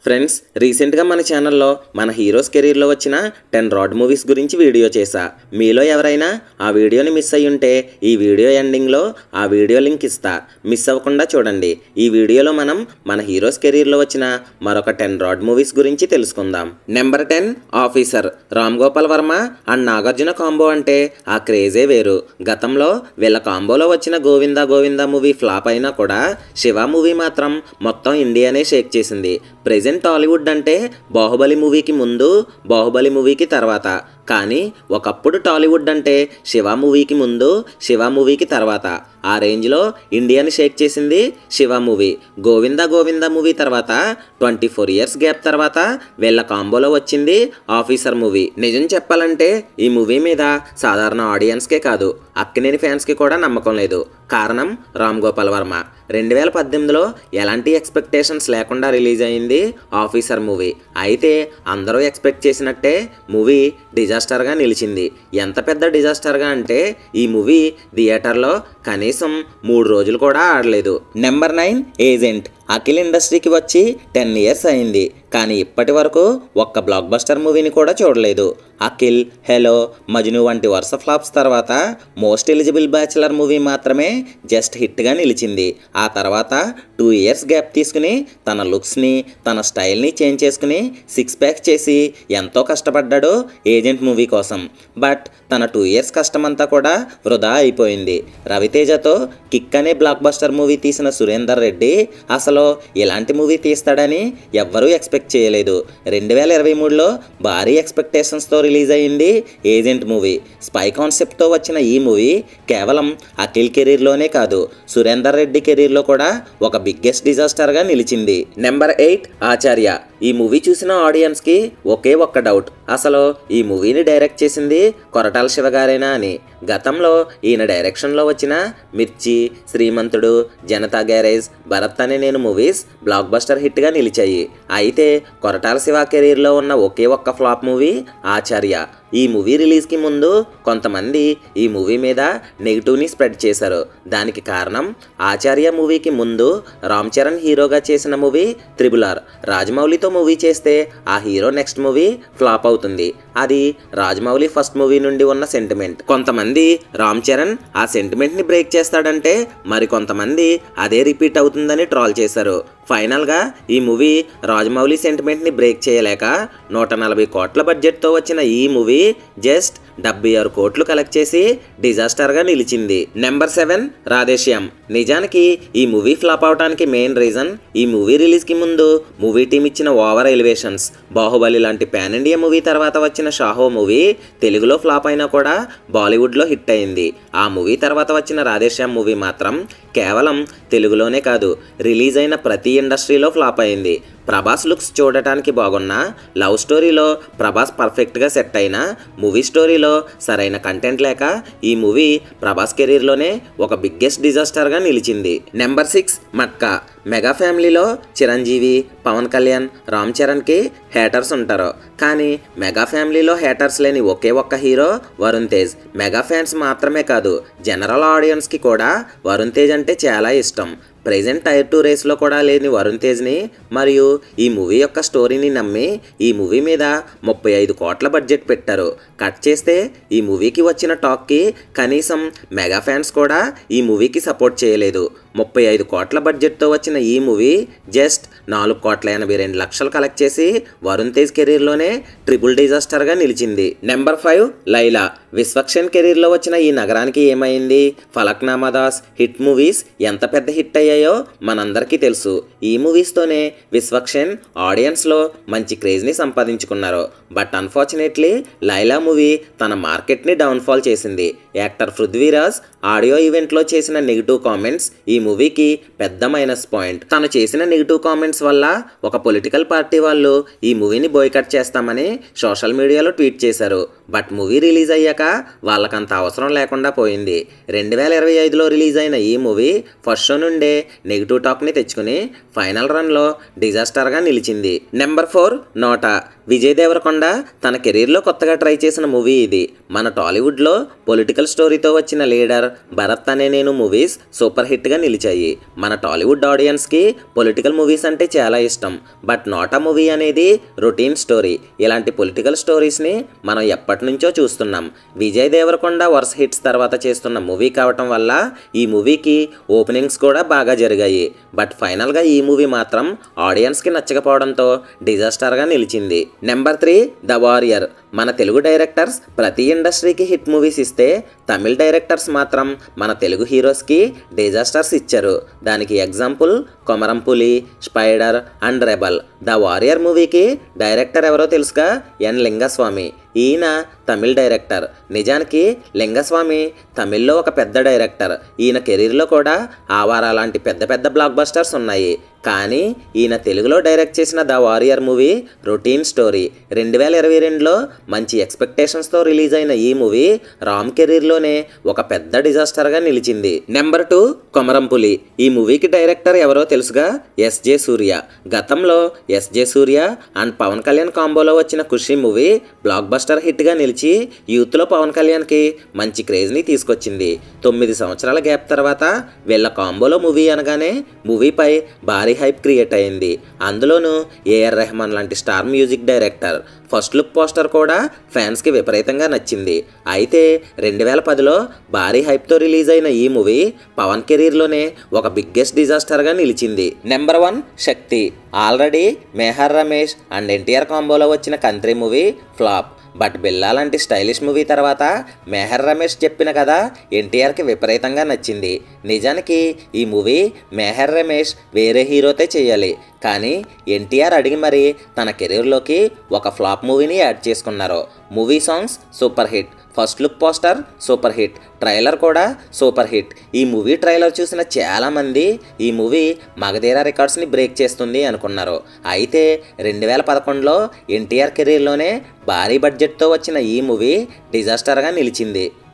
Friends, రీసెంట్గా మన ఛానల్లో మన హీరోస్ కెరీర్లో వచ్చిన 10 రాడ్ మూవీస్ గురించి వీడియో చేశా. మీలో ఎవరైనా ఆ వీడియోని మిస్ అయ్యి ఉంటే ఈ వీడియో ఎండింగ్లో ఆ వీడియో లింక్ ఇస్తా, మిస్ అవ్వకుండా చూడండి. ఈ వీడియోలో మనం మన హీరోస్ కెరీర్లో వచ్చిన మరొక 10 రాడ్ మూవీస్ గురించి తెలుసుకుందాం. Number 10 officer. Ram Gopal Varma and Nagarjuna combo అంటే ఆ క్రేజే వేరు. గతంలో వీళ్ళ కాంబోలో వచ్చిన గోవిందా గోవిందా మూవీ ఫ్లాప్ అయినా కూడా శివ మూవీ మాత్రం మొత్తం ఇండియానే షేక్ చేసింది. ప్రెజెంట్ టాలీవుడ్ అంటే బాహుబలి మూవీకి ముందు, బాహుబలి మూవీకి తర్వాత. కానీ ఒకప్పుడు టాలీవుడ్ అంటే శివ మూవీకి ముందు, శివ మూవీకి తర్వాత. ఆ రేంజ్లో ఇండియాని షేక్ చేసింది శివ మూవీ. గోవిందా గోవిందా మూవీ తర్వాత 24 ఇయర్స్ గ్యాప్ తర్వాత వీళ్ళ కాంబోలో వచ్చింది ఆఫీసర్ మూవీ. నిజం చెప్పాలంటే ఈ మూవీ మీద సాధారణ ఆడియన్స్కే కాదు, అక్కినేని ఫ్యాన్స్కి కూడా నమ్మకం లేదు. కారణం రామ్ గోపాల్ వర్మ. 2018లో ఎలాంటి ఎక్స్పెక్టేషన్స్ లేకుండా రిలీజ్ అయింది ఆఫీసర్ మూవీ. అయితే అందరూ ఎక్స్పెక్ట్ చేసినట్టే మూవీ డిజాస్టర్గా నిలిచింది. ఎంత పెద్ద డిజాస్టర్గా అంటే ఈ మూవీ థియేటర్లో కనీసం 3 రోజులు కూడా ఆడలేదు. Number 9 agent. అఖిల్ ఇండస్ట్రీకి వచ్చి 10 ఇయర్స్ అయింది, కానీ ఇప్పటి వరకు ఒక్క బ్లాక్ బస్టర్ మూవీని కూడా చూడలేదు. అఖిల్, హెలో, మజ్ను వంటి వరుస ఫ్లాప్స్ తర్వాత మోస్ట్ ఎలిజిబుల్ బ్యాచిలర్ మూవీ మాత్రమే జస్ట్ హిట్గా నిలిచింది. ఆ తర్వాత 2 ఇయర్స్ గ్యాప్ తీసుకుని తన లుక్స్ని, తన స్టైల్ని చేంజ్ చేసుకుని 6 ప్యాక్ చేసి ఎంతో కష్టపడ్డాడు ఏజెంట్ మూవీ కోసం. బట్ తన 2 ఇయర్స్ కష్టమంతా కూడా వృధా అయిపోయింది. రవితేజతో కిక్ అనే బ్లాక్ బస్టర్ మూవీ తీసిన సురేందర్ రెడ్డి అసలు ఇలాంటి మూవీ తీస్తాడని ఎవ్వరూ ఎక్స్పెక్ట్ చేయలేదు. 2023లో భారీ ఎక్స్పెక్టేషన్స్తో రిలీజ్ అయ్యింది ఏజెంట్ మూవీ. స్పై కాన్సెప్ట్తో వచ్చిన ఈ మూవీ కేవలం అఖిల్ కెరీర్లోనే కాదు, సురేందర్ రెడ్డి కెరీర్లో కూడా ఒక బిగ్గెస్ట్ డిజాస్టర్గా నిలిచింది. నెంబర్ 8 ఆచార్య. ఈ మూవీ చూసిన ఆడియన్స్కి ఒకే ఒక్క డౌట్, అసలు ఈ మూవీని డైరెక్ట్ చేసింది కొరటాల శివ గారేనా అని. గతంలో ఈయన డైరెక్షన్లో వచ్చిన మిర్చి, శ్రీమంతుడు, జనతా గ్యారేజ్, భరత్ అనే నేను మూవీస్ బ్లాక్ బస్టర్ హిట్గా నిలిచాయి. అయితే కొరటాల శివ కెరీర్లో ఉన్న ఒకే ఒక్క ఫ్లాప్ మూవీ ఆచార్య. ఈ మూవీ రిలీజ్కి ముందు కొంతమంది ఈ మూవీ మీద నెగిటివ్ని స్ప్రెడ్ చేశారు. దానికి కారణం ఆచార్య మూవీకి ముందు రామ్ చరణ్ హీరోగా చేసిన మూవీ RRR. రాజమౌళితో మూవీ చేస్తే ఆ హీరో నెక్స్ట్ మూవీ ఫ్లాప్ అవుతుంది. అది రాజమౌళి ఫస్ట్ మూవీ నుండి ఉన్న సెంటిమెంట్. కొంతమంది రామ్ చరణ్ ఆ సెంటిమెంట్ని బ్రేక్ చేస్తాడంటే మరి కొంతమంది అదే రిపీట్ అవుతుందని ట్రాల్ చేశారు. ఫైనల్గా ఈ మూవీ రాజమౌళి సెంటిమెంట్ని బ్రేక్ చేయలేక 140 కోట్ల బడ్జెట్తో వచ్చిన ఈ మూవీ జస్ట్ 76 కోట్లు కలెక్ట్ చేసి డిజాస్టర్గా నిలిచింది. నెంబర్ 7 రాధేశ్యామ్. నిజానికి ఈ మూవీ ఫ్లాప్ అవడానికి మెయిన్ రీజన్ ఈ మూవీ రిలీజ్కి ముందు మూవీ టీం ఇచ్చిన ఓవర్ ఎలివేషన్స్. బాహుబలి లాంటి పాన్ ఇండియా మూవీ తర్వాత వచ్చిన షాహో మూవీ తెలుగులో ఫ్లాప్ అయినా కూడా బాలీవుడ్లో హిట్ అయింది. ఆ మూవీ తర్వాత వచ్చిన రాధేశ్యామ్ మూవీ మాత్రం కేవలం తెలుగులోనే కాదు, రిలీజ్ అయిన ప్రతి ఇండస్ట్రీలో ఫ్లాప్ అయింది. ప్రభాస్ లుక్స్ చూడటానికి బాగున్నా, లవ్ స్టోరీలో ప్రభాస్ పర్ఫెక్ట్గా సెట్ అయినా, మూవీ స్టోరీలో సరైన కంటెంట్ లేక ఈ మూవీ ప్రభాస్ కెరీర్లోనే ఒక బిగ్గెస్ట్ డిజాస్టర్గా నిలిచింది. నెంబర్ 6 మట్కా. మెగా ఫ్యామిలీలో చిరంజీవి, పవన్ కళ్యాణ్, రామ్ చరణ్కి హేటర్స్ ఉంటారు. కానీ మెగా ఫ్యామిలీలో హేటర్స్ లేని ఒకే ఒక్క hero Varun Tej. Mega fans మాత్రమే కాదు, జనరల్ ఆడియన్స్కి కూడా వరుణ్ తేజ్ అంటే చాలా ఇష్టం. ప్రెజెంట్ టైర్ 2 రేస్లో కూడా లేని వరుణ్ తేజ్ని మరియు ఈ మూవీ యొక్క స్టోరీని నమ్మి ఈ మూవీ మీద 35 కోట్ల బడ్జెట్ పెట్టారు. కట్ చేస్తే ఈ మూవీకి వచ్చిన టాక్కి కనీసం మెగా ఫ్యాన్స్ కూడా ఈ మూవీకి సపోర్ట్ చేయలేదు. 35 కోట్ల బడ్జెట్తో వచ్చిన ఈ మూవీ జస్ట్ 4,82,00,000 కలెక్ట్ చేసి వరుణ్ తేజ్ కెరీర్లోనే ట్రిపుల్ డిజాస్టర్గా నిలిచింది. నెంబర్ 5 లైలా. విశ్వక్సేన్ కెరీర్లో వచ్చిన ఈ నగరానికి ఏమైంది, ఫలక్నామా దాస్ హిట్ మూవీస్ ఎంత పెద్ద హిట్ అయ్యాయో మనందరికీ తెలుసు. ఈ మూవీస్తోనే విశ్వక్సేన్ ఆడియన్స్లో మంచి క్రేజ్ని సంపాదించుకున్నారు. బట్ అన్ఫార్చునేట్లీ లైలా మూవీ తన మార్కెట్ని డౌన్ఫాల్ చేసింది. యాక్టర్ పృథ్వీరాజ్ ఆడియో ఈవెంట్లో చేసిన నెగిటివ్ కామెంట్స్ ఈ మూవీకి పెద్ద మైనస్ పాయింట్. తను చేసిన నెగిటివ్ కామెంట్స్ వల్ల ఒక పొలిటికల్ పార్టీ వాళ్ళు ఈ మూవీని బాయ్కట్ చేస్తామని సోషల్ మీడియాలో ట్వీట్ చేశారు. బట్ మూవీ రిలీజ్ అయ్యాక వాళ్ళకంత అవసరం లేకుండా పోయింది. 2025లో రిలీజ్ అయిన ఈ మూవీ ఫస్ట్ షో నుండే నెగిటివ్ టాక్ని తెచ్చుకుని ఫైనల్ రన్లో డిజాస్టర్గా నిలిచింది. నెంబర్ 4 నోటా. విజయ్ దేవరకొండ తన కెరీర్లో కొత్తగా ట్రై చేసిన మూవీ ఇది. మన టాలీవుడ్లో పొలిటికల్ స్టోరీతో వచ్చిన లీడర్, భరత్ అనే నేను మూవీస్ సూపర్ హిట్గా నిలిచాయి. మన టాలీవుడ్ ఆడియన్స్కి పొలిటికల్ మూవీస్ అంటే చాలా ఇష్టం. బట్ నోటా మూవీ అనేది రొటీన్ స్టోరీ. ఇలాంటి పొలిటికల్ స్టోరీస్ని మనం ఎప్పటి నుంచో చూస్తున్నాం. విజయ్ దేవరకొండ వరుస హిట్స్ తర్వాత చేస్తున్న మూవీ కావటం వల్ల ఈ మూవీకి ఓపెనింగ్స్ కూడా బాగా జరిగాయి. బట్ ఫైనల్గా ఈ మూవీ మాత్రం ఆడియన్స్కి నచ్చకపోవడంతో డిజాస్టర్గా నిలిచింది. Number 3 the warrior. మన తెలుగు డైరెక్టర్స్ ప్రతి ఇండస్ట్రీకి హిట్ మూవీస్ ఇస్తే తమిళ డైరెక్టర్స్ మాత్రం మన తెలుగు హీరోస్కి డిజాస్టర్స్ ఇచ్చారు. దానికి example Komarampuli, spider and rebel. The warrior మూవీకి డైరెక్టర్ ఎవరో తెలుసుగా? ఎన్ లింగస్వామి. ఈయన తమిళ డైరెక్టర్. నిజానికి లింగస్వామి తమిళ్లో ఒక పెద్ద డైరెక్టర్. ఈయన కెరీర్లో కూడా ఆవారా లాంటి పెద్ద పెద్ద బ్లాక్ బస్టర్స్ ఉన్నాయి. కానీ ఈయన తెలుగులో డైరెక్ట్ చేసిన the warrior movie routine story. 2022లో మంచి ఎక్స్పెక్టేషన్స్తో రిలీజ్ అయిన ఈ మూవీ రామ్ కెరీర్లోనే ఒక పెద్ద డిజాస్టర్గా నిలిచింది. నెంబర్ 2 కొమరంపులి. ఈ మూవీకి డైరెక్టర్ ఎవరో తెలుసుగా? ఎస్జే సూర్య. గతంలో ఎస్జే సూర్య అండ్ పవన్ కళ్యాణ్ కాంబోలో వచ్చిన ఖుషి మూవీ బ్లాక్ బస్టర్ హిట్గా నిలిచి యూత్లో పవన్ కళ్యాణ్కి మంచి క్రేజ్ని తీసుకొచ్చింది. 9 సంవత్సరాల గ్యాప్ తర్వాత వీళ్ళ కాంబోలో మూవీ అనగానే మూవీపై భారీ హైప్ క్రియేట్ అయింది. అందులోనూ ఏఆర్ రెహమాన్ లాంటి star music director. First look poster కూడా ఫ్యాన్స్కి విపరీతంగా నచ్చింది. అయితే 2010లో భారీ హైప్తో రిలీజ్ అయిన ఈ మూవీ పవన్ కెరీర్లోనే ఒక బిగ్గెస్ట్ డిజాస్టర్గా నిలిచింది. Number 1 Shakti. Already Meher Ramesh and NTR కాంబోలో వచ్చిన కంట్రీ మూవీ ఫ్లాప్. బట్ బిల్లా లాంటి స్టైలిష్ మూవీ తర్వాత మెహర్ రమేష్ చెప్పిన కదా ఎన్టీఆర్కి విపరీతంగా నచ్చింది. నిజానికి ఈ మూవీ మెహర్ రమేష్ వేరే హీరోతో చేయాలి. కానీ ఎన్టీఆర్ అడిగి మరీ తన కెరీర్లోకి ఒక ఫ్లాప్ మూవీని యాడ్ చేసుకున్నారు. Movie songs super hit, first look poster super hit, trailer కూడా సూపర్ హిట్. ఈ మూవీ ట్రైలర్ చూసిన చాలామంది ఈ మూవీ మగధీర రికార్డ్స్ని బ్రేక్ చేస్తుంది అనుకున్నారు. అయితే 2011లో ఎన్టీఆర్ కెరీర్లోనే భారీ బడ్జెట్తో వచ్చిన ఈ మూవీ డిజాస్టర్గా నిలిచింది.